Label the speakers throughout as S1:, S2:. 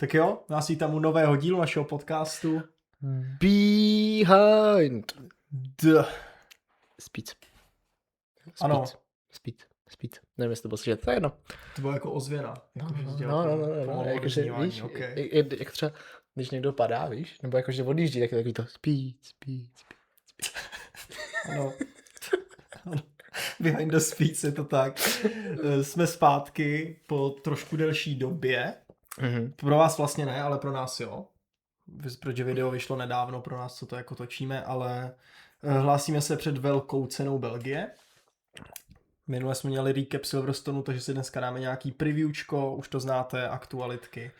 S1: Tak jo, nás vítám u nového dílu našeho podcastu.
S2: Behind Speed.
S1: Ano.
S2: Speed. Nevím, jestli to bylo slyšet, to je jedno.
S1: To bylo jako ozvěna.
S2: No, jakože víš,
S1: okay.
S2: jak třeba, když někdo padá, víš, nebo jakože odjíždí, tak je takový to speed.
S1: Ano. Behind the Speeds je to tak. Jsme zpátky po trošku delší době. Pro vás vlastně ne, ale pro nás jo. Protože video vyšlo nedávno pro nás, co to jako točíme, ale hlásíme se před velkou cenou Belgie. Minule jsme měli recap Silverstonu, takže si dneska dáme nějaký previewčko, už to znáte, aktualitky.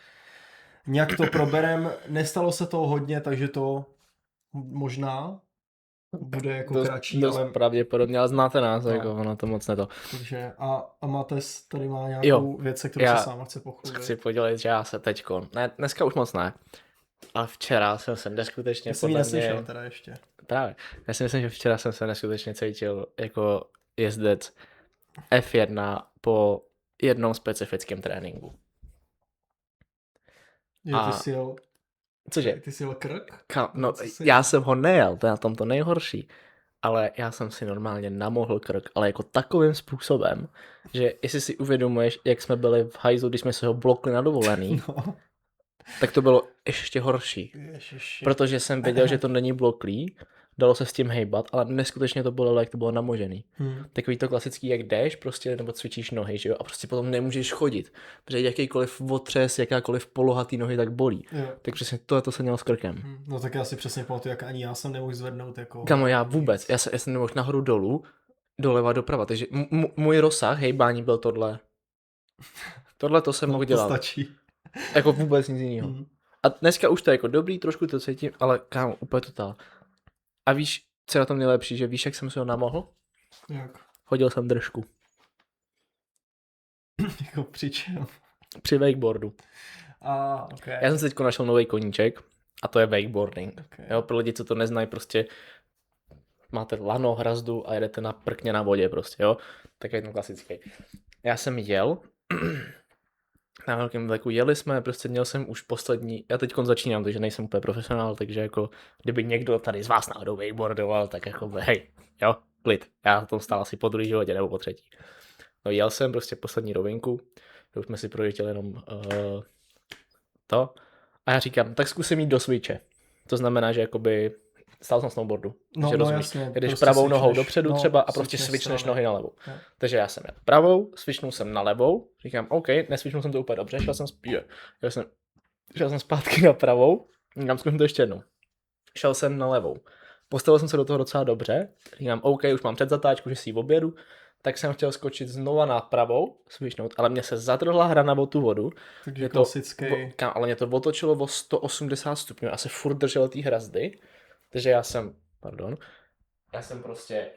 S1: Nějak to proberem, nestalo se toho hodně, takže to možná bude jako kratší.
S2: Dost
S1: ale
S2: pravděpodobně, ale znáte nás,
S1: no.
S2: jako ono to moc neto.
S1: Takže a Mates tady má nějakou věc, kterou se sám chce pochlubit.
S2: Chci podělit, že já se teďko, ne, dneska už moc ne, ale včera jsem se neskutečně
S1: Já jsem ji neslyšel teda ještě.
S2: Právě, já si myslím, že včera jsem se neskutečně cítil jako jezdec F1 po jednom specifickém tréninku. Cože?
S1: Ty jsi jel krk?
S2: No, já jsem ho nejel, to je na tom to nejhorší. Ale já jsem si normálně namohl krk, ale jako takovým způsobem, že jestli si uvědomuješ, jak jsme byli v hajzlu, když jsme se ho blokli na dovolený, no. Tak to bylo ještě horší.
S1: Ježiši.
S2: Protože jsem věděl, že to není bloklý, dalo se s tím hejbat, ale neskutečně to bylo, jak to bylo namožený. Takový to klasický, jak jdeš prostě, nebo cvičíš nohy, že jo, a prostě potom nemůžeš chodit, protože jakýkoliv otřes, jakákoliv poloha té nohy tak bolí. Jo. Tak přesně to se mělo s krkem.
S1: No tak já si přesně pamatuju, jak ani já jsem nemohl zvednout jako...
S2: Kamo, já vůbec, já jsem nemohl nahoru dolů, doleva doprava, takže můj rozsah hejbání byl tohle. Tohle to jsem mohl dělat.
S1: To stačí.
S2: Jako vůbec nic jiného. A dneska už to je jako dobrý, trošku to cítím, ale kámo, úplně totál. A víš, co je na tom nejlepší, že víš, jak jsem se ho namohl?
S1: Jak?
S2: Hodil jsem držku.
S1: Jako při čem?
S2: Při wakeboardu.
S1: Okay.
S2: Já jsem si teďko našel nový koníček a to je wakeboarding.
S1: Okay.
S2: Jo, pro lidi, co to neznají, prostě máte lano, hrazdu a jedete na prkně na vodě prostě, jo. Tak je to klasický. Já jsem jel na velkém vleku, jeli jsme, prostě měl jsem už poslední, já teď začínám, takže nejsem úplně profesionál, takže jako kdyby někdo tady z vás náhodou wakeboardoval, tak jako hej, jo, klid, já na tom stál asi po druhý životě nebo po třetí. No jel jsem prostě poslední rovinku, už jsme si projížděli jenom to a já říkám, tak zkusím jít do switche, to znamená, že jakoby stál jsem snowboardu, že
S1: jasně,
S2: jdeš prostě pravou nohou dopředu třeba a prostě switchneš nohy na levou. No. Takže já jsem jel pravou, switchnul jsem na levou, říkám OK, neswitchnul jsem to úplně dobře, šel jsem zpátky na pravou, říkám, zkusím to ještě jednou. Šel jsem na levou, postavil jsem se do toho docela dobře, říkám OK, už mám předzatáčku, že si ji objedu, tak jsem chtěl skočit znova na pravou, switchnout, ale mě se zadrhla hrana o tu vodu.
S1: Takže klasický.
S2: Ale mě to otočilo o 180 stupňů a se furt držel té hrazdy. Takže já jsem prostě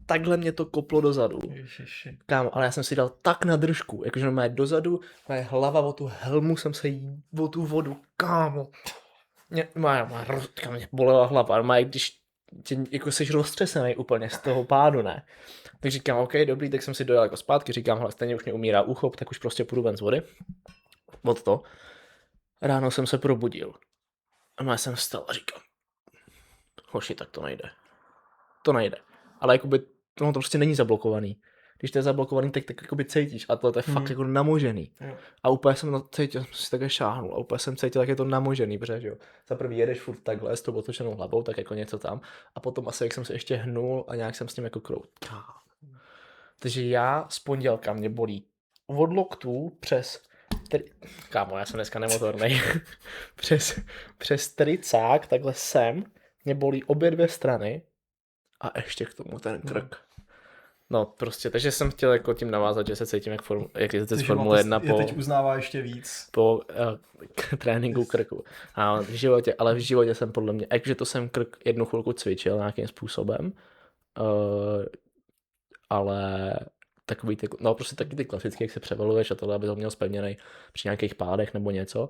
S2: takhle mě to koplo dozadu.
S1: Ježiši.
S2: Kámo, ale já jsem si dal tak na držku, jakože normálně dozadu, moje hlava o tu helmu jsem se o tu vodu, kámo. Mě bolela hlava, normálně když jako jsi roztřesený úplně z toho pádu, ne? Tak říkám, OK, dobrý, tak jsem si dojel jako zpátky, říkám, hele, stejně už mě umírá úchop, tak už prostě půjdu ven z vody. Od to. Ráno jsem se probudil. A já jsem vstal a říkám, hoši, tak to nejde. To nejde. Ale jakoby, to prostě není zablokovaný. Když to je zablokovaný, tak jakoby cítíš. A to je fakt jako namožený. A úplně jsem cítil, jsem si také šáhnul. A úplně jsem cítil, jak je to namožený, protože jo. Za prvý jedeš furt takhle s tou otočenou hlavou, tak jako něco tam. A potom asi, jak jsem se ještě hnul a nějak jsem s tím jako krout. Takže já z pondělka mě bolí od loktů přes kámo, já jsem dneska nemotornej. přes tricák, takhle sem, mě bolí obě dvě strany a ještě k tomu ten krk. No prostě, takže jsem chtěl jako tím navázat, že se cítím jak jezdec z Formule 1
S1: teď uznává ještě víc.
S2: Po tréninku krku. A v životě jsem podle mě, jakože to jsem krk jednu chvilku cvičil nějakým způsobem, ale takový ty, no prostě taky ty klasické, jak se převaluješ a tohle, aby to měl zpevněnej při nějakých pádech nebo něco.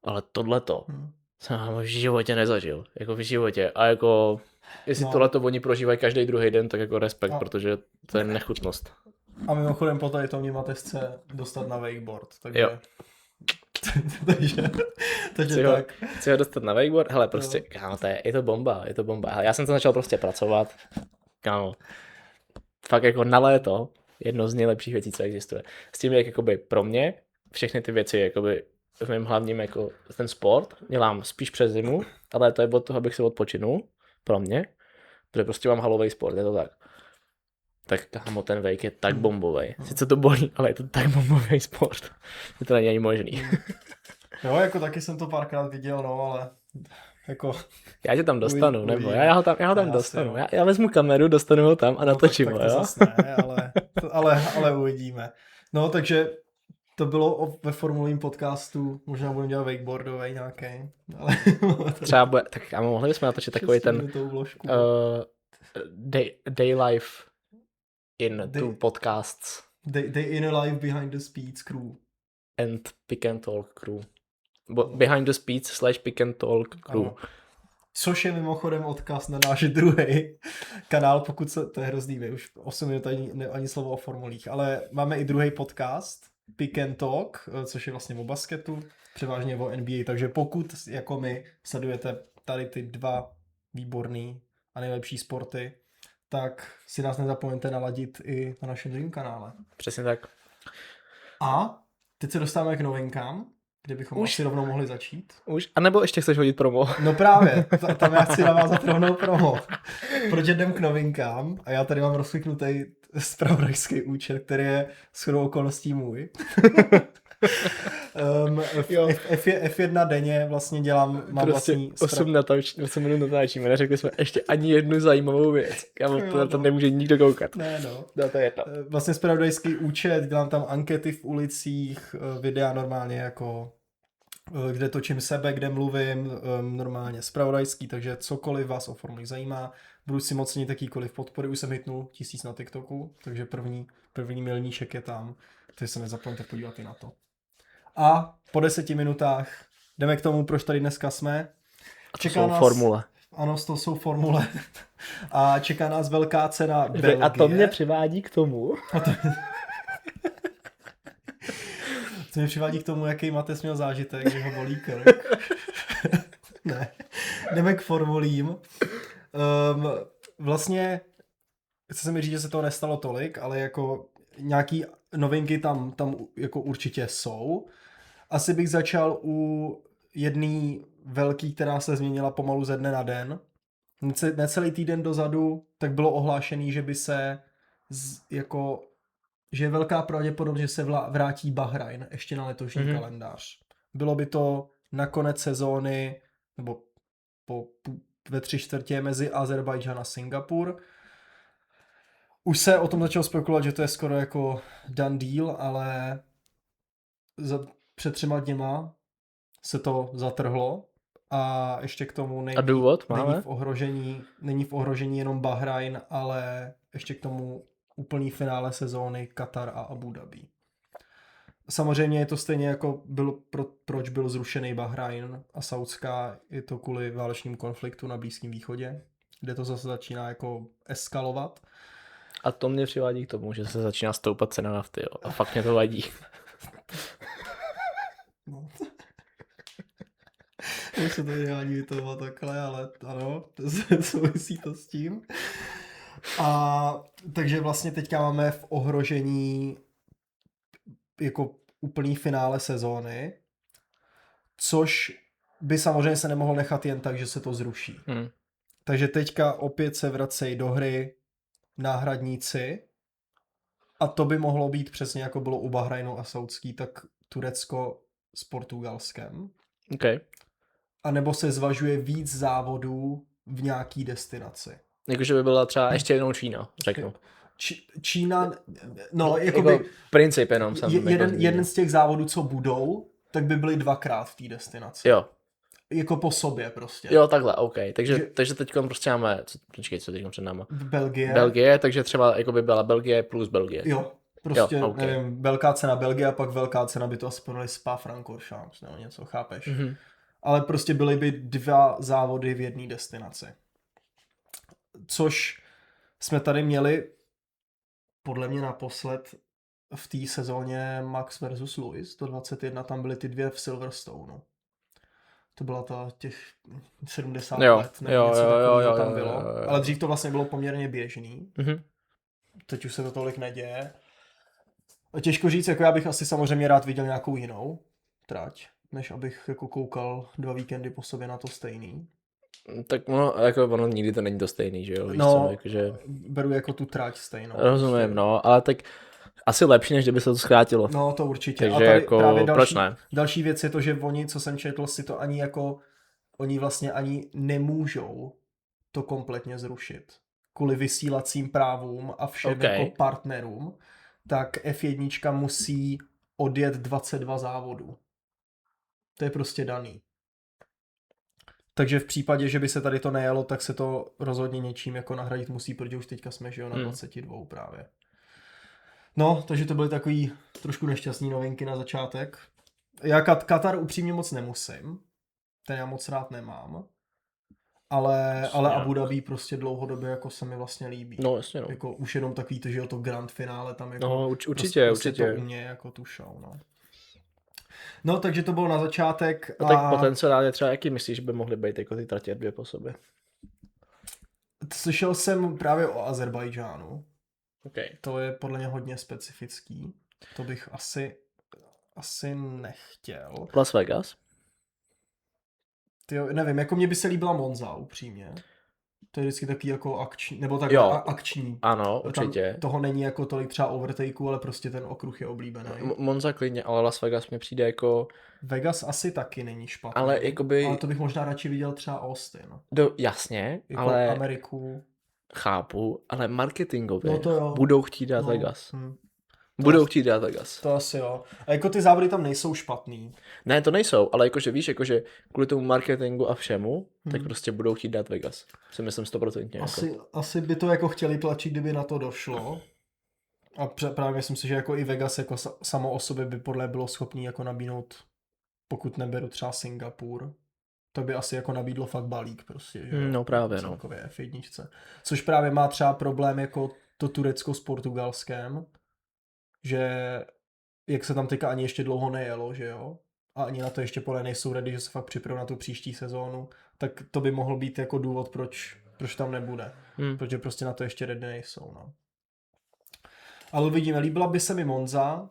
S2: Ale tohleto jsem v životě nezažil. Jako v životě. A jako, jestli tohleto oni prožívají každý druhý den, tak jako respekt, protože to je nechutnost.
S1: A mimochodem po tady tom máte chce dostat na wakeboard, takže...
S2: Jo.
S1: takže tak.
S2: Chci ho dostat na wakeboard, hele prostě, kámo, je to bomba. Hele, já jsem to začal prostě pracovat, kámo, fakt jako na léto, jedno z nejlepších věcí, co existuje. S tím, jak jakoby pro mě, všechny ty věci, jakoby v mém hlavním jako ten sport, dělám spíš přes zimu, ale to je od toho, abych se odpočinul, pro mě, protože prostě mám halový sport, je to tak. Tak kámo, ten wake je tak bombový. Sice to bolí, ale je to tak bombový sport, že to není ani možný.
S1: Jo, jako taky jsem to párkrát viděl, no, ale jako...
S2: Já tě tam dostanu, nebo já ho tam dostanu. Já vezmu kameru, dostanu ho tam a natočím ho,
S1: jo? Zase ne, ale uvidíme. No, takže to bylo ve formulním podcastu, možná budeme dělat wakeboardový nějaký, ale...
S2: Třeba bude, tak kámo, mohli bychom natočit takový ten day life in two podcasts.
S1: Day in a life behind the speeds crew.
S2: And pick and talk crew. Behind the speeds / pick and talk crew.
S1: Ano. Což je mimochodem odkaz na náš druhý kanál, pokud se, to je hrozný, už 8 minut ani slovo o formulích, ale máme i druhý podcast, Pick and Talk, což je vlastně o basketu, převážně o NBA, takže pokud jako my sledujete tady ty dva výborný a nejlepší sporty, tak si nás nezapomeňte naladit i na našem druhém kanále.
S2: Přesně tak.
S1: A teď se dostáváme k novinkám, kde bychom asi rovnou mohli začít.
S2: Už? A nebo ještě chceš hodit promo?
S1: No právě, tam já chci navázat rovnou promo. Protože jdem k novinkám a já tady mám rozkliknutý zpravodajský účet, který je shodou okolností můj. F1 denně vlastně dělám, mám
S2: prostě
S1: vlastní...
S2: 8 minut natáčíme, neřekli jsme ještě ani jednu zajímavou věc. To nemůže nikdo koukat.
S1: Ne, no.
S2: No, to je to.
S1: Vlastně zpravodajský účet, dělám tam ankety v ulicích, videa normálně jako kde točím sebe, kde mluvím, normálně zpravodajský, takže cokoliv vás o formuli zajímá, budu si moc cenit jakýkoliv podpory, už jsem hitnul 1000 na TikToku, takže první milníček je tam, takže se nezapomeňte podívat i na to. A po 10 minutách jdeme k tomu, proč tady dneska jsme.
S2: Čeká nás formule.
S1: Ano, to jsou formule. A čeká nás velká cena Belgie.
S2: A to mě přivádí k tomu.
S1: To mě přivádí k tomu, jaký Mates měl zážitek, že ho bolí krk. Ne. Jdeme k formulím. Vlastně, chci se mi říct, že se toho nestalo tolik, ale jako nějaký novinky tam jako určitě jsou. Asi bych začal u jedné velký, která se změnila pomalu ze dne na den. Necelý týden dozadu tak bylo ohlášený, že by se že je velká pravděpodobnost, že se vrátí Bahrajn ještě na letošní kalendář. Bylo by to na konec sezóny, nebo ve 3/4 mezi Azerbajdžán a Singapur. Už se o tom začalo spekulovat, že to je skoro jako done deal, ale před 3 dněma se to zatrhlo a ještě k tomu není v ohrožení jenom Bahrajn, ale ještě k tomu úplný finále sezóny Katar a Abu Dhabi. Samozřejmě je to stejně jako proč byl zrušený Bahrajn a Saudská, je to kvůli válečnému konfliktu na Blízkém východě, kde to zase začíná jako eskalovat.
S2: A to mě přivádí k tomu, že se začíná stoupat cena nafty, jo. A fakt mě to vadí.
S1: No. Už se to nevádí vytovat takhle, ale ano, souvisí to s tím. A takže vlastně teďka máme v ohrožení jako úplný finále sezóny, což by samozřejmě se nemohlo nechat jen tak, že se to zruší. Takže teďka opět se vracejí do hry náhradníci a to by mohlo být přesně jako bylo u Bahrajnu a Saudský, tak Turecko s Portugalskem.
S2: Okay.
S1: A nebo se zvažuje víc závodů v nějaký destinaci.
S2: Jakože by byla třeba ještě jednou Čína, řeknu.
S1: Čína, no jakoby...
S2: Jako princip jenom jsem.
S1: Jeden z těch závodů, co budou, tak by byly 2krát v té destinaci.
S2: Jo.
S1: Jako po sobě prostě.
S2: Jo, takhle, OK. Takže teď prostě máme, co teď před náma?
S1: Belgie,
S2: takže třeba jako by byla Belgie plus Belgie.
S1: Jo, prostě, jo, okay. Nevím, velká cena Belgie a pak velká cena by to aspoň Spa-Francorchamps, nebo něco, chápeš? Mm-hmm. Ale prostě byly by 2 závody v jedné destinaci. Což jsme tady měli podle mě naposled v té sezóně Max versus Lewis, 121, tam byly ty dvě v Silverstoneu. To byla těch 70 let, nebo něco takového tam bylo. Ale dřív to vlastně bylo poměrně běžný. Teď už se to tolik neděje. Těžko říct, jako já bych asi samozřejmě rád viděl nějakou jinou trať, než abych jako koukal 2 víkendy po sobě na to stejný.
S2: Tak ono nikdy to není to stejný, že jo? Víš
S1: No,
S2: co, jakože...
S1: beru jako tu trať stejnou.
S2: Rozumím,
S1: prostě.
S2: no, ale tak asi lepší, než kdyby se to zkrátilo.
S1: No, to určitě.
S2: Takže
S1: a tady
S2: jako,
S1: právě
S2: proč ne?
S1: Další věc je to, že oni, co jsem četl, si to ani jako, oni vlastně ani nemůžou to kompletně zrušit. Kvůli vysílacím právům a všem jako partnerům, tak F1 musí odjet 22 závodů. To je prostě daný. Takže v případě, že by se tady to nejelo, tak se to rozhodně něčím jako nahradit musí, protože už teďka jsme, že jo, na 22 právě. No, takže to byly takový trošku nešťastný novinky na začátek. Já Katar upřímně moc nemusím. Ten já moc rád nemám. Ale Abu Dhabi prostě dlouhodobě jako se mi vlastně líbí.
S2: No, jasně, no.
S1: Jako už jenom takový to, že jo, to grand finále tam jako...
S2: No, určitě.
S1: to umě jako tu show, no. No, takže to bylo na začátek.
S2: No tak potenciálně třeba jaký myslíš, že by mohly být jako ty tratě 2 po sobě?
S1: Slyšel jsem právě o Azerbajdžánu.
S2: Okay.
S1: To je podle mě hodně specifický. To bych asi nechtěl.
S2: Las Vegas?
S1: Tyjo, nevím, jako mně by se líbila Monza, upřímně. To je vždycky taky jako akční, nebo tak akční.
S2: Ano, určitě.
S1: Tam toho není jako tolik třeba overtakeů, ale prostě ten okruh je oblíbený.
S2: Monza klidně, ale Las Vegas mi přijde jako...
S1: Vegas asi taky není špatný.
S2: Ale jakoby...
S1: Ale to bych možná radši viděl třeba Austin.
S2: Jasně,
S1: jako
S2: ale...
S1: Ameriku.
S2: Chápu, ale marketingově
S1: no
S2: budou chtít dát Vegas. Budou chtít dát Vegas.
S1: To asi jo. A jako ty závody tam nejsou špatný.
S2: Ne, to nejsou, ale jakože víš, jakože kvůli tomu marketingu a všemu, tak prostě budou chtít dát Vegas. Si myslím 100%.
S1: Asi by to jako chtěli tlačit, kdyby na to došlo. A právě myslím si, že jako i Vegas jako samo o sobě by podle bylo schopný jako nabídnout, pokud neberu třeba Singapur, to by asi jako nabídlo fakt balík prostě. Že?
S2: No právě, no.
S1: F1. Což právě má třeba problém jako to Turecko s Portugalskem, že jak se tam teďka ani ještě dlouho nejelo, že jo? A ani na to ještě podle nejsou ready, že se fakt připravují na tu příští sezónu, tak to by mohl být jako důvod, proč tam nebude. Protože prostě na to ještě ready nejsou, no. Ale uvidíme, líbila by se mi Monza,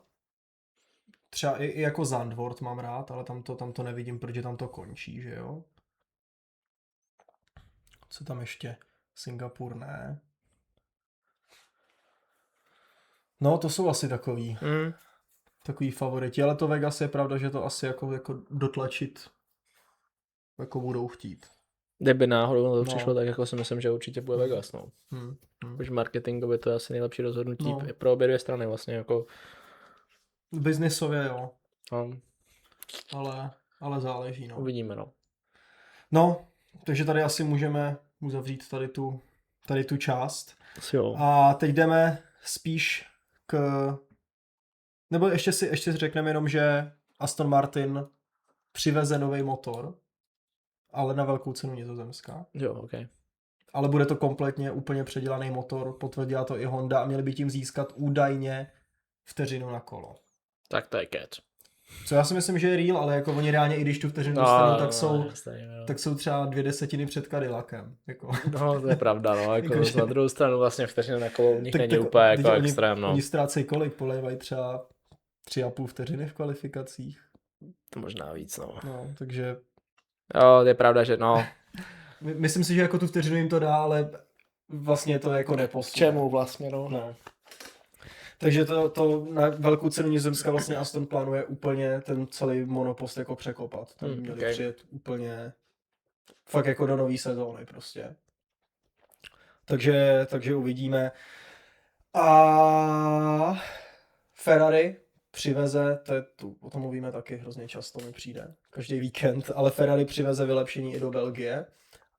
S1: třeba i jako Zandvoort mám rád, ale tam to nevidím, protože tam to končí, že jo? Co tam ještě? Singapur ne. No, to jsou asi takový favoriti, ale to Vegas je pravda, že to asi jako dotlačit jako budou chtít.
S2: Kdyby náhodou to přišlo, tak jako si myslím, že určitě bude Vegas, no. Už marketingově to je asi nejlepší rozhodnutí pro obě dvě strany vlastně, jako...
S1: Biznisově, jo. Ale záleží, no.
S2: Uvidíme, no.
S1: No, takže tady asi můžeme uzavřít tady tu část.
S2: Jo.
S1: A teď jdeme spíš nebo ještě si řekneme jenom, že Aston Martin přiveze nový motor, ale na velkou cenu Nizozemská.
S2: Jo, ok.
S1: Ale bude to kompletně úplně předělaný motor, potvrdila to i Honda a měli by tím získat údajně vteřinu na kolo.
S2: Tak to je catch.
S1: Co já si myslím, že je real, ale jako oni reálně, i když tu vteřinu dostanou, tak jsou třeba 2/10 před Cadillacem. Jako.
S2: No, to je pravda, no, jako na druhou stranu vlastně vteřina na kolo u nich není úplně jako extrém, no.
S1: Oni ztrácejí kolik, polévají třeba 3,5 vteřiny v kvalifikacích.
S2: To možná víc, no.
S1: No, takže...
S2: Jo, je pravda, že no.
S1: Myslím si, že jako tu vteřinu jim to dá, ale vlastně to jako neposluje.
S2: Čemu vlastně, no.
S1: Takže to na velkou cenu Nizozemska vlastně Aston plánuje úplně ten celý monopost jako překopat. Tam měli přijet úplně fakt jako do nový sezóny prostě. Takže uvidíme. A Ferrari přiveze, o tom mluvíme taky hrozně často, mi přijde, každý víkend, ale Ferrari přiveze vylepšení i do Belgie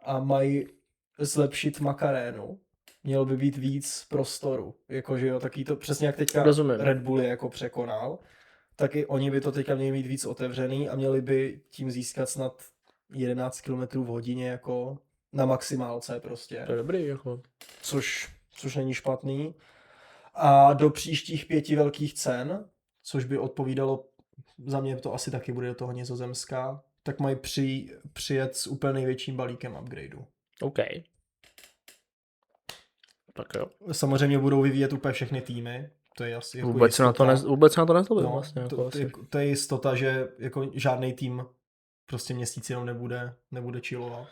S1: a mají zlepšit Makarénu. Mělo by být víc prostoru, jakože jo, taky to přesně jak teďka Red Bull je jako překonal, tak i oni by to teďka měli mít víc otevřený a měli by tím získat snad 11 km v hodině jako na maximálce prostě.
S2: To je dobrý, jako.
S1: Což není špatný. A do příštích 5 velkých cen, což by odpovídalo, za mě to asi taky bude do toho Nizozemska, tak mají přijet s úplně největším balíkem upgradeu.
S2: OK. Tak jo.
S1: Samozřejmě budou vyvíjet úplně všechny týmy. To je asi jako
S2: Vůbec se na to nezlobím vlastně.
S1: To je jistota, že jako žádný tým prostě měsíc jenom nebude chillovat.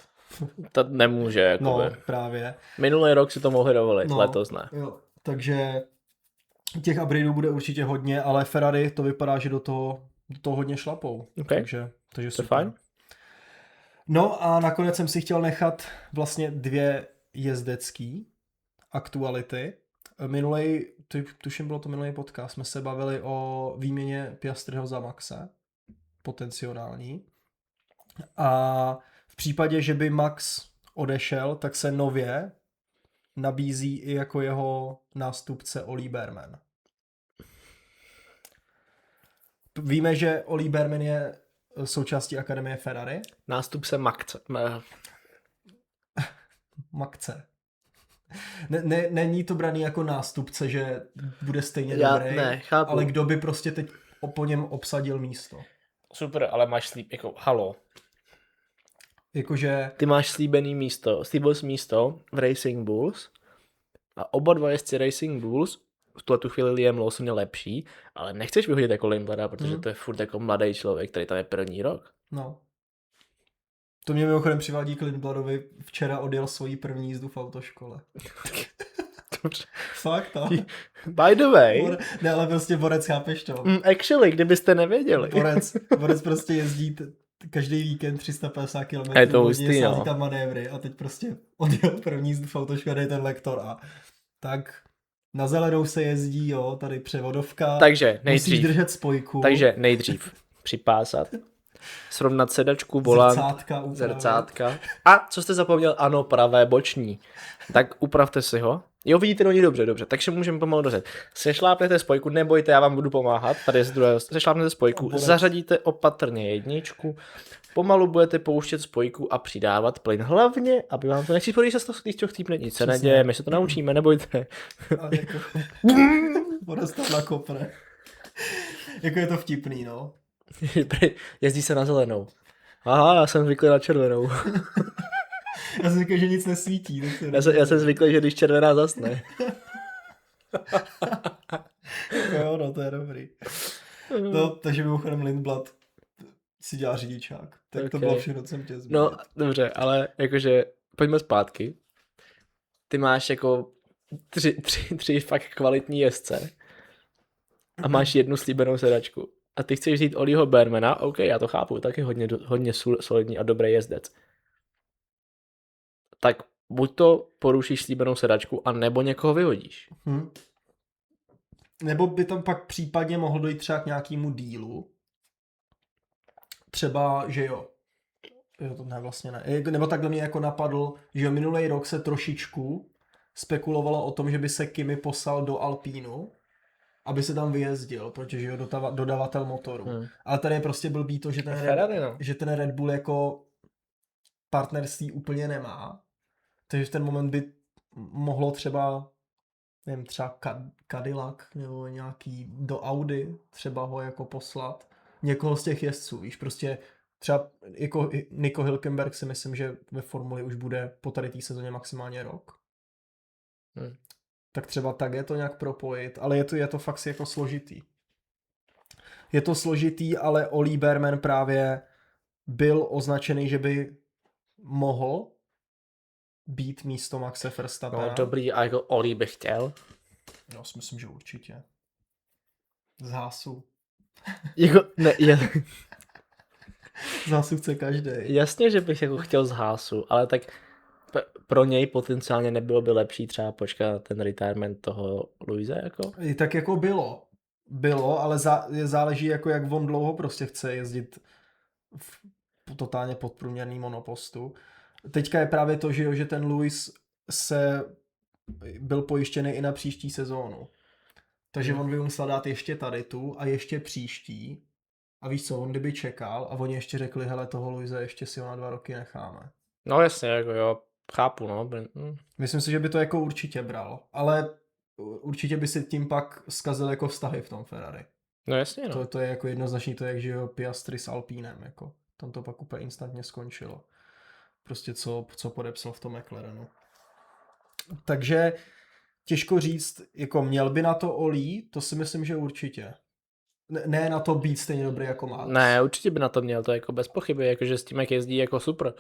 S2: To nemůže, jako
S1: No, právě.
S2: Minulý rok si to mohli dovolit, letos ne.
S1: Jo, takže těch upgradeů bude určitě hodně, ale Ferrari to vypadá, že do toho hodně šlapou.
S2: Okay.
S1: Takže
S2: to
S1: super.
S2: Fajn.
S1: No a nakonec jsem si chtěl nechat vlastně 2 jezdecký aktuality. Tuším bylo to minulý podcast, jsme se bavili o výměně Piastriho za Maxe, potenciální. A v případě, že by Max odešel, tak se nově nabízí i jako jeho nástupce Ollie Bearman. Víme, že Ollie Bearman je součástí Akademie Ferrari.
S2: Nástupce Maxe.
S1: Maxe. Není to braný jako nástupce, že bude stejně dobrý,
S2: chápu.
S1: ale kdo by prostě teď po něm obsadil místo.
S2: Super, ale máš jako halo.
S1: Jakože...
S2: Ty máš slíbil jsi místo v Racing Bulls a oba dva jezdci Racing Bulls, v tuhletu chvíli Liam Lawson je lepší, ale nechceš vyhodit jako Lindblada, protože to je furt jako mladý člověk, který tam je první rok.
S1: No. To mě mimochodem přivádí k Lindbladovi, včera odjel svoji první jízdu v autoškole.
S2: Dobře.
S1: Fakt, no.
S2: By the way.
S1: Ne, ale prostě Borec, chápeš to?
S2: Actually, kdybyste nevěděli.
S1: Borec prostě jezdí každý víkend 350 km.
S2: Je to hustý, no.
S1: Tam manévry a teď prostě odjel první jízdu v autoškole, ten lektor a tak na zelenou se jezdí, jo, tady převodovka.
S2: Takže nejdřív.
S1: Musíš držet spojku.
S2: Takže nejdřív připásat. Srovnat sedačku, volant, zrcátka. A co jste zapomněl? Ano, pravé boční. Tak upravte si ho. Jo, vidíte, no dobře, takže můžeme pomalu dořet. Sešlápnete spojku, nebojte, já vám budu pomáhat. Tady je z druhého. Sešlápnete spojku, zařadíte opatrně jedničku, pomalu budete pouštět spojku a přidávat plyn. Hlavně, aby vám to nechci když to chcípne, nic se neděje, my se to naučíme, nebojte.
S1: Borec tam nakopne. Jako je to vtipný, no.
S2: Jezdí se na zelenou. Aha, já jsem zvyklý na červenou.
S1: Já jsem říkal, že nic nesvítí.
S2: Já jsem zvyklý, že když červená zasne.
S1: Jo, no, to je dobrý. No, takže mimochodem Lindblad si dělá řidičák. Tak okay. To bylo všechno, co jsem tě zmínit.
S2: No, dobře, ale jakože pojďme zpátky. Ty máš jako tři fakt kvalitní jezdce a máš jednu slíbenou sedačku. A ty chceš vzít Ollieho Bearmana, OK, já to chápu, taky hodně solidní a dobrý jezdec. Tak buď to porušíš slíbenou sedačku, a nebo někoho vyhodíš.
S1: Nebo by tam pak případně mohlo dojít třeba k nějakému dílu. Třeba, že jo, to ne, vlastně ne. Nebo takhle mě jako napadl, že minulý rok se trošičku spekulovalo o tom, že by se Kimi poslal do Alpínu, aby se tam vyjezdil, protože je dodavatel motoru. Ale tady je prostě blbý to, že ten Red Bull jako partnerství úplně nemá. Takže v ten moment by mohlo třeba, nevím, třeba Cadillac nebo nějaký do Audi třeba ho jako poslat. Někoho z těch jezdců, víš, prostě třeba jako Nico Hülkenberg si myslím, že ve formuli už bude po tady té sezóně maximálně rok. Tak třeba tak je to nějak propojit, ale je to fakt jako složitý. Je to složitý, ale Ollie Bearman právě byl označený, že by mohl být místo Maxe Verstappena.
S2: No dobrý, a jako Ollie by chtěl?
S1: No, si myslím, že určitě. Z Haasu.
S2: Jako, ne,
S1: z Haasu chce každý.
S2: Jasně, že bych jako chtěl z Haasu, ale tak pro něj potenciálně nebylo by lepší třeba počkat ten retirement toho Luise jako?
S1: Tak jako bylo, ale záleží jako jak on dlouho prostě chce jezdit v totálně podprůměrný monopostu. Teďka je právě to, že ten Lewis byl pojištěný i na příští sezónu. Takže on by musel dát ještě tady tu a ještě příští. A víš co, on kdyby čekal a oni ještě řekli, hele, toho Luise ještě si ho na 2 roky necháme.
S2: No jasně, jako jo, chápu, no.
S1: Myslím si, že by to jako určitě bral, ale určitě by si tím pak zkazil jako vztahy v tom Ferrari.
S2: No jasně, no.
S1: To je jako jednoznačný, to je jak, že jo, Piastri s Alpínem, jako. Tam to pak úplně instantně skončilo. Prostě co podepsal v tom McLarenu. Takže těžko říct, jako měl by na to Olí, to si myslím, že určitě. Ne na to být stejně dobrý jako Max.
S2: Ne, určitě by na to měl, to jako bez pochyby, jakože s tím, jak jezdí, jako super.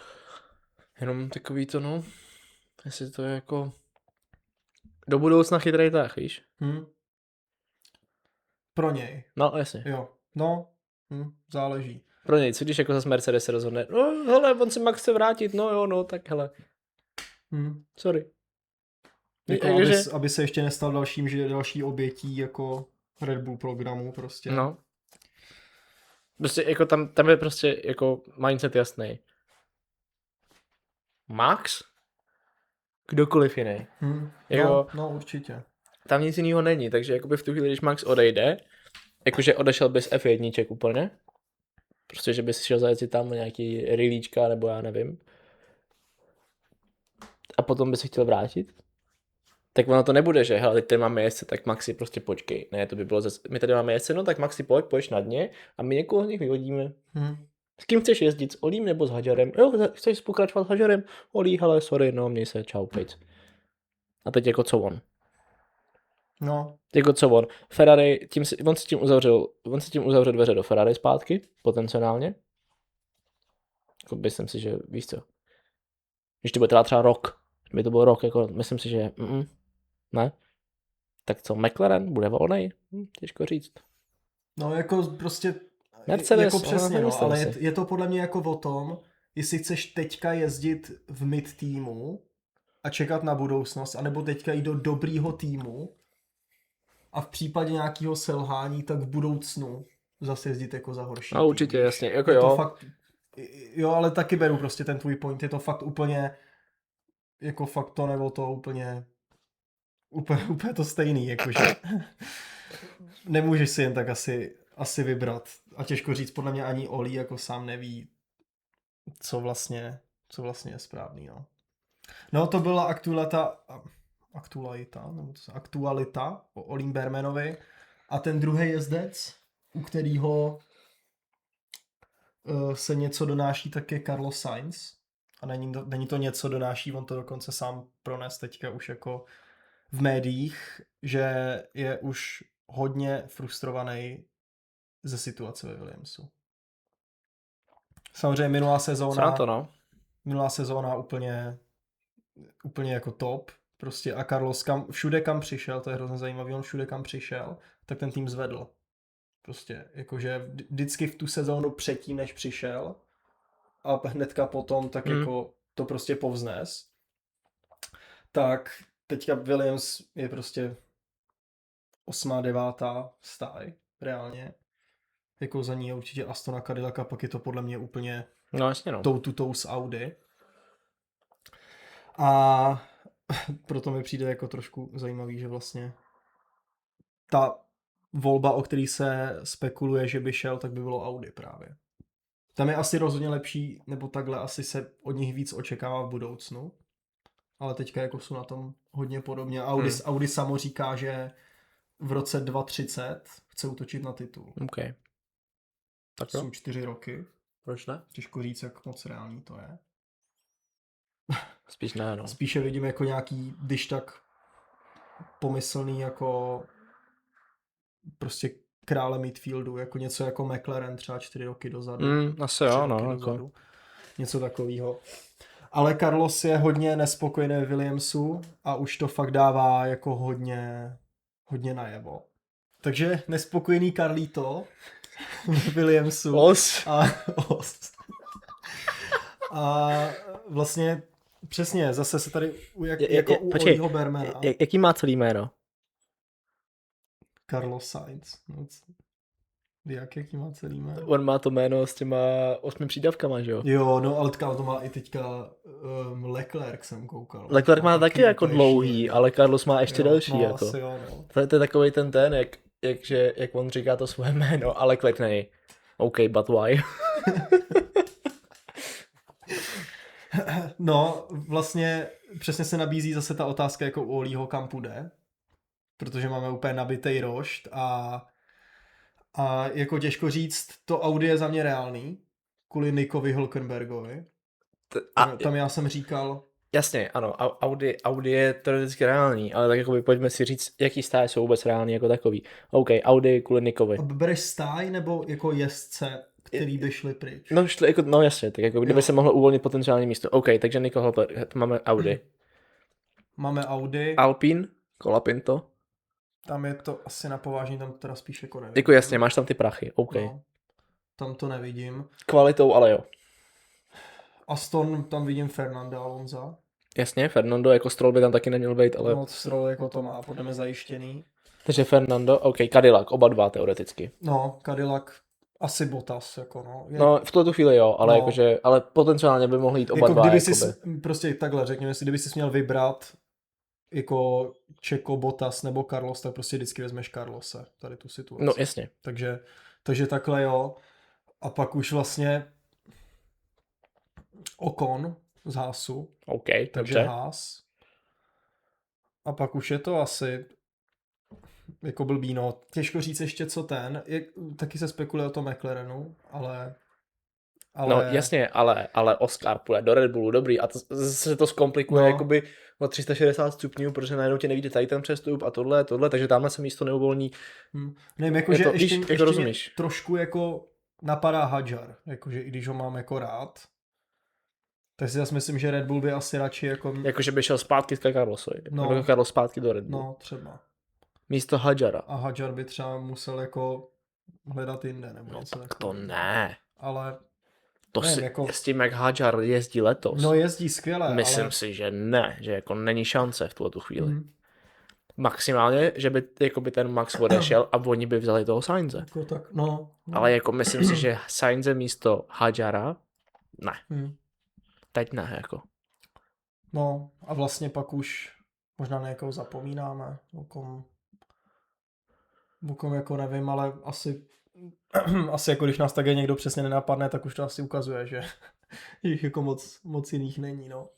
S2: Jenom takový to, no, jestli to je jako do budoucna chytrý tah, víš?
S1: Pro něj.
S2: No, jasně.
S1: Jo, no, záleží.
S2: Pro něj, co když jako zase Mercedes se rozhodne, no hele, on si Max chce vrátit, no jo, no, tak hele. Sorry.
S1: Jako aby se ještě nestal další obětí jako Red Bull programu prostě.
S2: No. Prostě jako tam je prostě jako mindset jasný. Max? Kdokoliv jiný.
S1: Jako, no určitě.
S2: Tam nic jiného není, takže jakoby v tu chvíli, když Max odejde, jakože odešel bez F1 úplně, prostě, že by si šel zajet tam nějaký rýlíčka, nebo já nevím, a potom by se chtěl vrátit, tak ono to nebude, že hele, teď tady máme jezdce, tak Maxi prostě počkej. Ne, to by bylo zase, my tady máme jezdce, no tak Maxi pojď na dně a my někoho z nich vyhodíme. S kým chceš jezdit? S Olím nebo s Hadžarem? Jo, chceš pokračovat s Hadžarem? Olí, hele, sorry, no, měj se, čau, pojď. A teď jako co on?
S1: No.
S2: Jako co on? Ferrari, on si tím uzavřel dveře do Ferrari zpátky, potenciálně. Jako myslím si, že víš co. Když to bude třeba rok, kdyby to byl rok, jako myslím si, že ne. Tak co, McLaren bude volnej? Těžko říct.
S1: No jako prostě
S2: Mercedes,
S1: jako přesně, no, ale je to podle mě jako o tom, jestli chceš teďka jezdit v mid týmu a čekat na budoucnost, anebo teďka jít do dobrýho týmu a v případě nějakého selhání, tak v budoucnu zase jezdit jako za horší.
S2: No určitě,
S1: tým.
S2: jasně, jako
S1: je
S2: jo.
S1: To fakt, jo, ale taky beru prostě ten tvůj point, je to fakt úplně jako fakt to nebo to úplně to stejný, jakože nemůžeš si jen tak asi vybrat a těžko říct, podle mě ani Olí jako sám neví, co vlastně je správný, no. No to byla aktualita o Olím Bermanovi a ten druhý jezdec, u kterého se něco donáší, tak je Carlos Sainz a není to něco donáší, on to dokonce sám prones teďka už jako v médiích, že je už hodně frustrovaný ze situace ve Williamsu. Samozřejmě minulá sezóna úplně jako top. Prostě a Carlos všude kam přišel, to je hrozně zajímavý, on všude kam přišel, tak ten tým zvedl. Prostě jakože vždycky v tu sezónu předtím, než přišel a hnedka potom tak jako to prostě povznes. Tak teďka Williams je prostě 8., 9. stáj, reálně. Jako za ní je určitě Aston a Cadillac a pak je to podle mě úplně tou s Audi. A proto mi přijde jako trošku zajímavý, že vlastně ta volba, o který se spekuluje, že by šel, tak by bylo Audi právě. Tam je asi rozhodně lepší, nebo takhle asi se od nich víc očekává v budoucnu. Ale teďka jako jsou na tom hodně podobně. Audi samo říká, že v roce 2030 chce útočit na titul.
S2: Okay. Tak
S1: jsou 4 roky.
S2: Proč ne?
S1: Těžko říct, jak moc reálný to je.
S2: Spíš ne, no.
S1: Spíše vidím jako nějaký, když tak pomyslný jako prostě krále midfieldu, jako něco jako McLaren třeba 4 roky dozadu.
S2: Asi jo, no. Jako.
S1: Něco takového. Ale Carlos je hodně nespokojený v Williamsu a už to fakt dává jako hodně najevo. Takže nespokojený Carlito v Williamsu.
S2: Os.
S1: A vlastně přesně, zase se tady jako u Olího Bermana.
S2: Jaký má celý jméno?
S1: Carlos Sainz. Jaký má celý jméno?
S2: On má to jméno s těma 8 přídavkama, že jo?
S1: Jo, no ale to má i teďka Leclerc jsem koukal.
S2: Leclerc má taky jako dlouhý, ale Carlos má ještě delší.
S1: No,
S2: jako.
S1: Asi jo, no.
S2: To je takový ten, jak on říká to svoje jméno, ale Leclerc nej. OK, but why?
S1: No, vlastně přesně se nabízí zase ta otázka jako u Olího, kam půjde. protože máme úplně nabitej rošt a jako těžko říct, to Audi je za mě reálný, kvůli Nickovi Hülkenbergovi. Tam já jsem říkal...
S2: Jasně, ano, Audi je teoreticky reálný, ale tak jakoby pojďme si říct, jaký stáje jsou vůbec reální jako takový. OK, Audi kvůli Nickovi.
S1: A bereš stáj nebo jako jezdce, který by šli pryč?
S2: No jasně, tak jako kdyby se mohlo uvolnit potenciální místo. OK, takže Nico Hülkenberg, máme Audi.
S1: Máme Audi.
S2: Alpine, Colapinto.
S1: Tam je to asi na povážení, tam teda spíš jako nevím.
S2: Jako jasně, máš tam ty prachy, OK.
S1: No, tam to nevidím.
S2: Kvalitou, ale jo.
S1: Aston, tam vidím Fernanda Alonza.
S2: Jasně, Fernando, jako Stroll by tam taky neměl být, ale...
S1: No, Stroll jako to má podle mě zajištěný.
S2: Takže Fernando, OK, Cadillac, oba dva teoreticky.
S1: No, Cadillac, asi Bottas, jako no.
S2: No, v tuto chvíli jo, ale jakože, ale potenciálně by mohli jít oba
S1: jako
S2: dva.
S1: Kdyby jsi, prostě takhle řekněme si, kdyby jsi měl vybrat jako Checo, Bottas nebo Carlos, tak prostě vždycky vezmeš Carlose, tady tu situaci.
S2: No, jasně.
S1: Takže takhle jo. A pak už vlastně Ocon z Haasu.
S2: OK,
S1: takže
S2: dobře.
S1: Haas. A pak už je to asi jako blbý, no. Těžko říct ještě co taky se spekuluje o tom McLarenu, ale...
S2: No jasně, ale Oscar půjde do Red Bullu, dobrý, a se to zkomplikuje jakoby o 360 stupňů, protože najednou ti nevíde tady ten přestup a tohle, takže tamhle se místo neuvolní.
S1: Nevím, jakože
S2: to,
S1: ještě
S2: rozumíš.
S1: Trošku jako napadá Hadjar, jakože i když ho mám jako rád, tak si zase myslím, že Red Bull by asi radši jako...
S2: Jakože by šel zpátky k Carlosovi, nebo Carlos zpátky do Red Bull.
S1: No, třeba.
S2: Místo Hadjara.
S1: A Hadjar by třeba musel jako hledat jinde, nebo něco
S2: tak to ne.
S1: Ale...
S2: To nevím, jako... S tím, jak Hadjar jezdí letos.
S1: No jezdí skvěle,
S2: myslím si, že ne, že jako není šance v tuto chvíli. Maximálně, že by jakoby ten Max odešel a oni by vzali toho Sainze.
S1: Jako tak, no.
S2: Ale jako myslím si, že Sainze místo Hadjara, ne. Teď ne, jako.
S1: No a vlastně pak už možná na někoho zapomínáme, o kom jako nevím, ale asi jako když nás také někdo přesně nenapadne, tak už to asi ukazuje, že jich jako moc jiných není, no.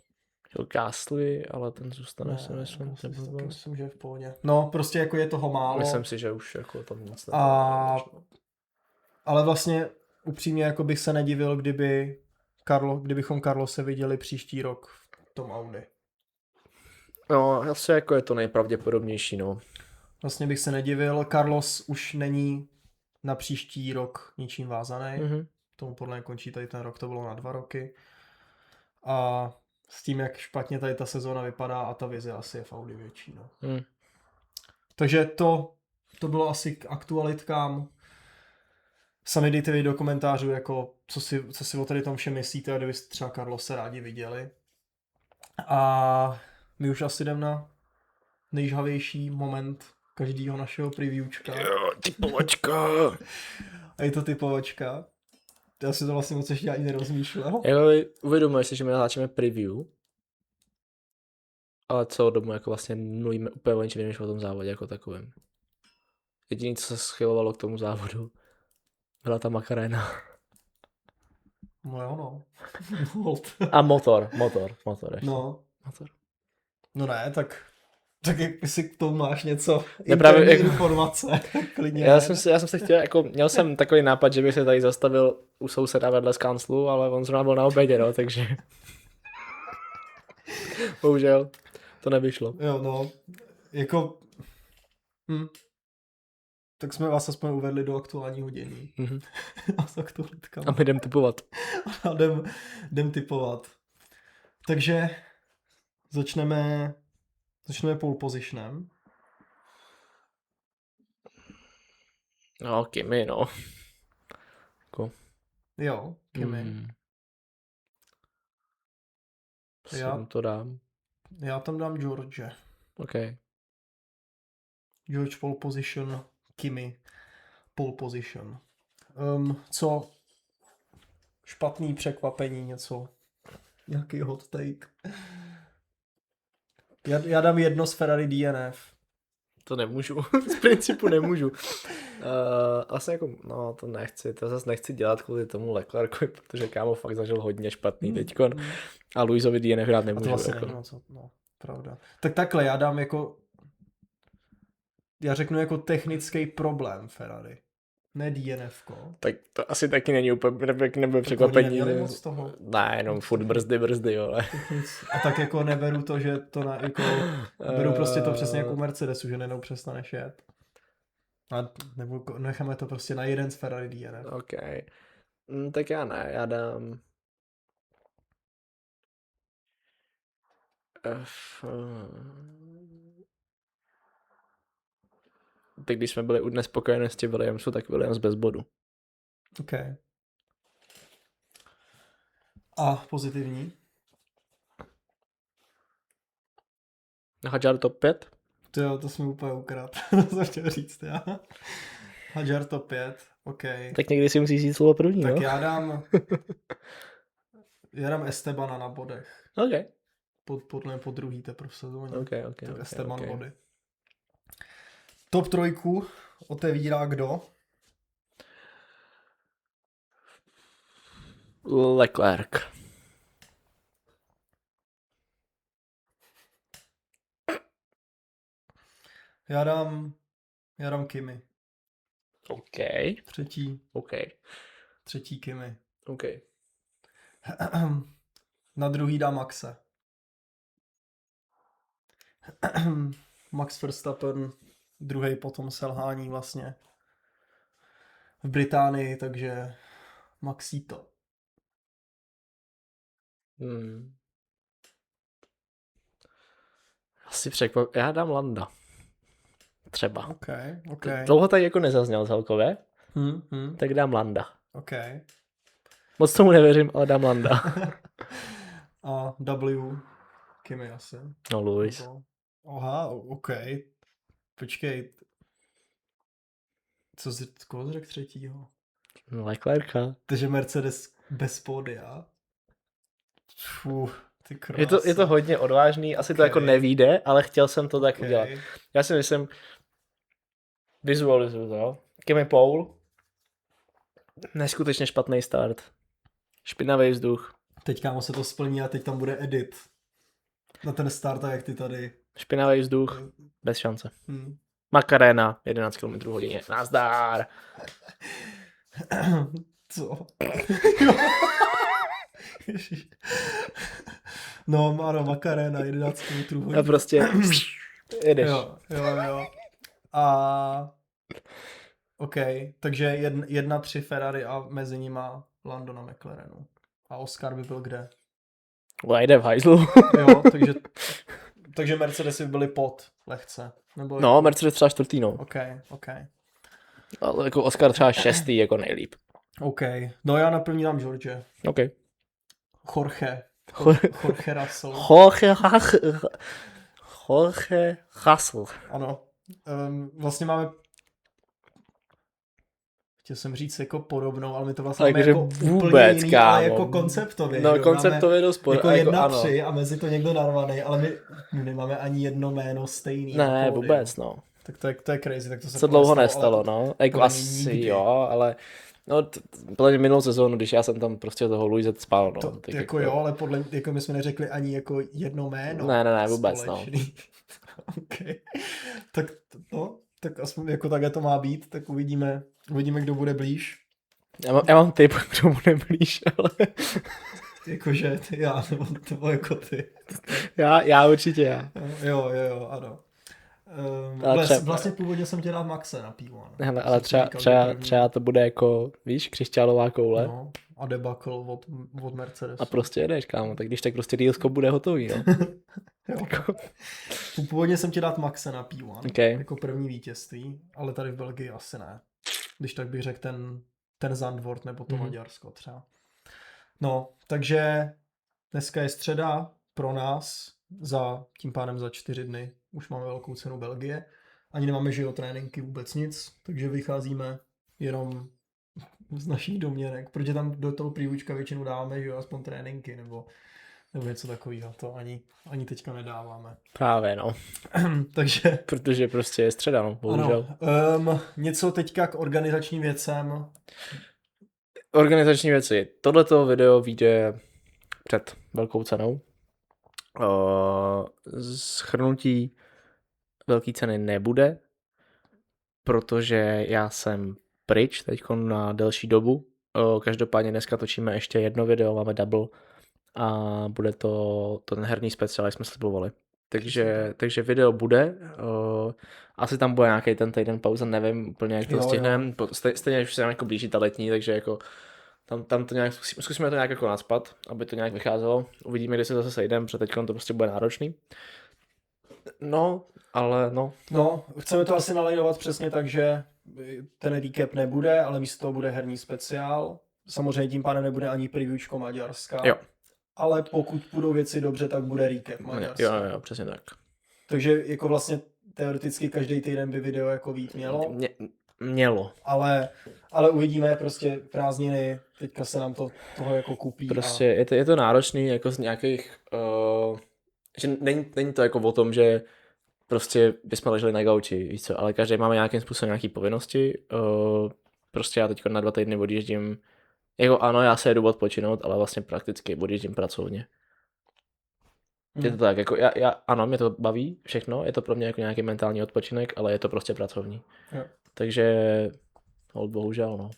S2: Gasly, ale ten zůstane, si myslím.
S1: Myslím, že je v pohodě. No, prostě jako je toho málo.
S2: Myslím si, že už jako tam nic
S1: ale vlastně upřímně jako bych se nedivil, kdybychom Carlose viděli příští rok v tom Audi.
S2: No, asi jako je to nejpravděpodobnější, no.
S1: Vlastně bych se nedivil, Carlos už není na příští rok ničím vázaný. Tomu podle mě končí tady ten rok, to bylo na 2 roky. A s tím, jak špatně tady ta sezóna vypadá a ta vize asi je v Audi větší, no. Takže to bylo asi k aktualitkám. Sami dejte vy do komentářů, jako co si o tady tom všem myslíte a kdybyste třeba Carlose rádi viděli. A my už asi jdem na nejžhavější moment každého našeho previewčka.
S2: Jo, typovačka.
S1: A je to typovačka. Já si to vlastně moc ještě ani nerozmýšlel.
S2: Uvědomuješ si, že my natáčíme preview, ale celou dobu jako vlastně mluvíme úplně o něčem než o tom závodě jako takovém. Jediné, co se schylovalo k tomu závodu, byla ta Macarena.
S1: No jo, no.
S2: A motor ještě.
S1: No.
S2: Motor.
S1: No ne, tak jestli k tomu máš něco informace, klidně.
S2: Já jsem se chtěl, jako měl jsem takový nápad, že bych se tady zastavil u souseda vedle z kanclu, ale on zrovna byl na obědě, no, takže bohužel to nevyšlo.
S1: Jo, no, jako tak jsme vás aspoň uvedli do aktuálního dění. A s aktualitkami.
S2: A my jdem typovat.
S1: A jdem typovat. Takže začneme pole positionem.
S2: No, Kimi, no.
S1: Jo, Kimi.
S2: Já to dám.
S1: Já tam dám George.
S2: OK.
S1: George pole position, Kimi pole position. Co špatný překvapení, nějaký hot take. Já dám jedno z Ferrari DNF.
S2: To nemůžu, z principu nemůžu. Vlastně jako, no to nechci, to zase nechci dělat kvůli tomu Leclercovi, protože kámo fakt zažil hodně špatný teďkon a Luisovi DNF rád nemůžu.
S1: A to vlastně
S2: jako.
S1: no, pravda. Tak takhle, já dám jako já řeknu jako technický problém Ferrari. Ne DNF-ko.
S2: Tak to asi taky není úplně, nebude
S1: Tak
S2: překvapení.
S1: oni neměli moc toho.
S2: Ne, jenom furt brzdy, ale.
S1: A tak jako neberu to, že to jako, beru prostě to přesně jako u Mercedesu, že nenou přestaneš jet. A nebo necháme to prostě na jeden z Ferrari DNF.
S2: OK. Tak já ne, já dám... Tak když jsme byli u nespokojenosti Williamsu, tak Williams bez bodu.
S1: OK. A pozitivní?
S2: Hadjar top 5?
S1: To jsme úplně ukrát. To jsem chtěl říct, já. Hadjar top 5, OK.
S2: Tak někdy si musíš jít slovo první,
S1: Tak
S2: no?
S1: já dám Estebana na bodech.
S2: OK.
S1: Podle po druhý teprve v sezóně.
S2: OK.
S1: Esteban body. Top 3 otevírá kdo?
S2: Leclerc.
S1: Já dám Kimi.
S2: OK.
S1: Třetí Kimi.
S2: OK.
S1: Na druhý dám Maxe. Max Verstappen, druhý potom selhání vlastně v Británii, takže Maxito.
S2: Asi já dám Landa. Třeba.
S1: OK.
S2: Dlouho tak jako nezazněl celkově, tak dám Landa.
S1: OK.
S2: Moc tomu nevěřím, ale dám Landa.
S1: A W, Kimi asi.
S2: No, Lewis.
S1: Aha, OK. Počkej. Koho jsi řekl třetího?
S2: Leclerca.
S1: Takže Mercedes bez pódia. Ty krása.
S2: Je to hodně odvážný, asi to jako nevíde, ale chtěl jsem to tak udělat. Já si myslím, vizualizuju to, jo. Kimi Paul, neskutečně špatný start. Špinavý vzduch.
S1: Teď kámo se to splní a teď tam bude edit. Na ten start, jak ty tady.
S2: Špinavý vzduch, bez šance. Macarena, 11 km hodině. Nazdár.
S1: Co? No, ano, Macarena, 11 km hodině.
S2: A prostě jedeš.
S1: Jo. A OK, takže 1-3 Ferrari a mezi nima Lando na McLarenu. A Oscar by byl kde?
S2: Jde v hajzlu.
S1: Jo, takže Mercedesy byly pod lehce. Nebo
S2: no, Mercedes třeba čtvrtý, no.
S1: OK.
S2: Ale jako Oscar třeba šestý, jako nejlíp.
S1: OK, no já na první dám George.
S2: OK.
S1: Jorge Russell.
S2: Jorge Russell.
S1: Ano. Vlastně máme, chtěl jsem říct jako podobnou, ale my to vlastně máme jako úplně jiný, ale jako konceptově.
S2: No, konceptově dost
S1: jako 1-3 a mezi to někdo narvaný, ale my nemáme ani jedno jméno stejný.
S2: Ne, vůbec, no.
S1: Tak to je crazy, tak to se
S2: dlouho nestalo, no. Jako asi nikdy. Jo, ale no, podle minulou sezónu, když já jsem tam prostě toho Luise spal, no.
S1: To, jako jo, ale jako my jsme neřekli ani jako jedno jméno.
S2: Ne, vůbec, společný.
S1: No. Okay. Tak aspoň jako takhle to má být, tak uvidíme, kdo bude blíž.
S2: Já mám tip, kdo bude blíž, ale...
S1: Jakože já, nebo jako ty.
S2: Já určitě já.
S1: Jo, ano. Vlastně původně jsem chtěl dát Maxe na P1.
S2: Hele, ale třeba to bude jako, víš, křišťálová koule.
S1: No, a debakl od Mercedesu.
S2: A prostě jedeš, kámo, tak když tak prostě dealsko bude hotový, no.
S1: Původně jsem chtěl dát Maxe na P1,
S2: okay.
S1: Jako první vítězství, ale tady v Belgii asi ne. Když tak bych řekl ten Zandvoort nebo to Maďarsko třeba. No, takže dneska je středa pro nás, tím pádem za 4 dny už máme velkou cenu Belgie. Ani nemáme tréninky, vůbec nic, takže vycházíme jenom z našich domněnek, protože tam do toho průvodčka většinou dáváme, že aspoň tréninky nebo něco takového, to ani teďka nedáváme.
S2: Právě, no.
S1: Takže...
S2: Protože prostě je středa, no, bohužel.
S1: Něco teďka k organizačním věcem.
S2: Organizační věci. Tohleto video vyjde před velkou cenou. Shrnutí velké ceny nebude. protože já jsem pryč teď na delší dobu. Každopádně dneska točíme ještě jedno video, máme double a bude to ten herní speciál, jak jsme slibovali. Takže video bude, asi tam bude nějaký ten týden pauza, nevím úplně, jak to stihneme. Stejně už se nám jako blíží ta letní, takže jako tam to nějak, zkusíme to nějak jako nacpat, aby to nějak vycházelo. Uvidíme, kdy se zase sejdeme, protože teď to prostě bude náročný. No, ale no.
S1: No, chceme to asi nalajnovat přesně tak, že ten recap nebude, ale místo toho bude herní speciál. Samozřejmě tím pádem nebude ani previewčko Maďarska.
S2: Jo.
S1: Ale pokud budou věci dobře, tak bude recap Maďarska.
S2: Jo, přesně tak.
S1: Takže jako vlastně teoreticky každý týden by video jako vít mělo.
S2: Mělo.
S1: Ale uvidíme, prostě prázdniny, teďka se nám toho jako kupí.
S2: Prostě je to náročný jako z nějakých, že není to jako o tom, že prostě bychom leželi na gauči, víš co, ale každý máme nějakým způsobem nějaký povinnosti. Prostě já teď na 2 týdny odjíždím, jako ano, já se jedu odpočinout, ale vlastně prakticky odjíždím pracovně. Je to tak, jako ano, mě to baví všechno, je to pro mě jako nějaký mentální odpočinek, ale je to prostě pracovní.
S1: Jo.
S2: Takže bohužel, no.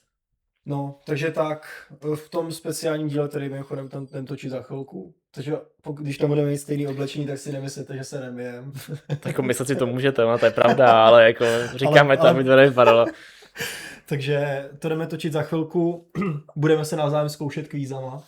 S1: No, takže tak, v tom speciálním díle, který mimochodem ten točí za chvilku. Takže když tam budeme mít stejný oblečení, tak si nemyslíte, že se nemijem.
S2: Tak myslet si to můžete, no to je pravda, ale jako říkáme to, aby to nevypadalo.
S1: Takže to jdeme točit za chvilku, budeme se navzájem zkoušet kvízama,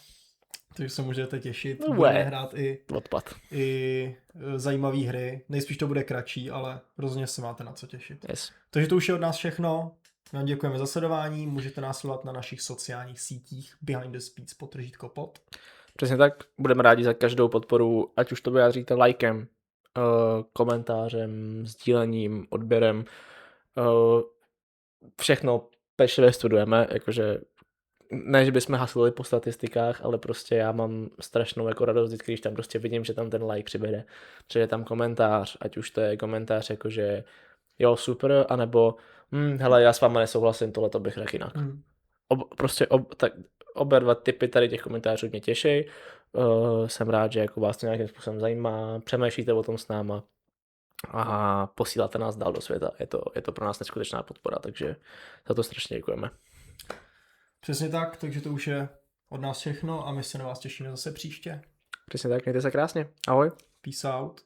S1: takže se můžete těšit.
S2: No,
S1: budeme hrát
S2: odpad.
S1: I zajímavé hry, nejspíš to bude kratší, ale rozhodně se máte na co těšit.
S2: Yes.
S1: Takže to už je od nás všechno. My vám děkujeme za sledování, můžete nás sledovat na našich sociálních sítích Behind the Speeds _pod.
S2: Přesně tak, budeme rádi za každou podporu, ať už to vyjádříte lajkem, komentářem, sdílením, odběrem. Všechno pečlivě studujeme, jakože ne, že bychom hasili po statistikách, ale prostě já mám strašnou jako radost, když tam prostě vidím, že tam ten like přibude, že je tam komentář, ať už to je komentář jakože jo, super, anebo hele, já s váma nesouhlasím, tohle bych řekl jinak. Oba dva typy tady těch komentářů mě těší. Jsem rád, že jako vás to nějakým způsobem zajímá, přemýšlíte o tom s náma a posíláte nás dál do světa. Je to pro nás neskutečná podpora, takže za to strašně děkujeme.
S1: Přesně tak, takže to už je od nás všechno a my se na vás těšíme zase příště.
S2: Přesně tak, mějte se krásně. Ahoj.
S1: Peace out.